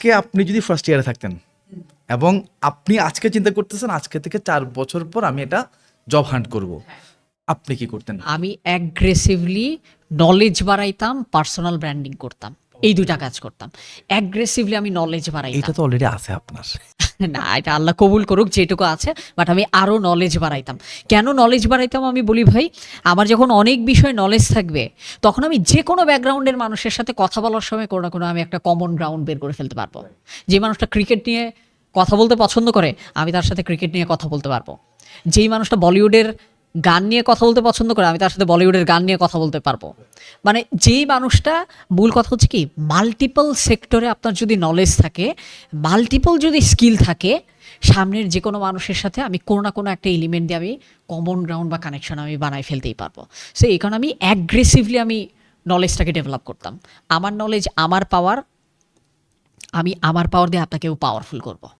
আজকে আপনি যদি ফার্স্ট ইয়ারে থাকতেন এবং আপনি আজকে চিন্তা করতেছেন আজকে থেকে 4 বছর পর আমি এটা জব হান্ট করব, আপনি কি করতেন? আমি অ্যাগ্রেসিভলি নলেজ বাড়াইতাম, পার্সোনাল ব্র্যান্ডিং করতাম, এই দুইটা কাজ করতাম। অ্যাগ্রেসিভলি আমি নলেজ এটা বাড়াইতাম, তো অলরেডি আছে আপনার। না এটা আল্লাহ কবুল করুক যেটুকু আছে, বাট আমি আরও নলেজ বাড়াইতাম। কেন নলেজ বাড়াইতাম আমি বলি ভাই, আমার যখন অনেক বিষয় নলেজ থাকবে তখন আমি যে কোনো ব্যাকগ্রাউন্ডের মানুষের সাথে কথা বলার সময় কোনো না কোনো আমি একটা কমন গ্রাউন্ড বের করে ফেলতে পারবো। যে মানুষটা ক্রিকেট নিয়ে কথা বলতে পছন্দ করে আমি তার সাথে ক্রিকেট নিয়ে কথা বলতে পারবো। যেই মানুষটা বলিউডের গান নিয়ে কথা বলতে পছন্দ করে আমি তার সাথে বলিউডের গান নিয়ে কথা বলতে পারবো। মানে যেই মানুষটা, মূল কথা হচ্ছে কি, মাল্টিপল সেক্টরে আপনার যদি নলেজ থাকে, মাল্টিপল যদি স্কিল থাকে, সামনের যে কোনো মানুষের সাথে আমি কোনো না কোনো একটা এলিমেন্ট দিয়ে আমি কমন গ্রাউন্ড বা কানেকশন আমি বানাই ফেলতেই পারবো। সো এই কারণে আমি অ্যাগ্রেসিভলি আমি নলেজটাকে ডেভেলপ করতাম। আমার নলেজ আমার পাওয়ার, আমি আমার পাওয়ার দিয়ে আপনাকেও পাওয়ারফুল করব।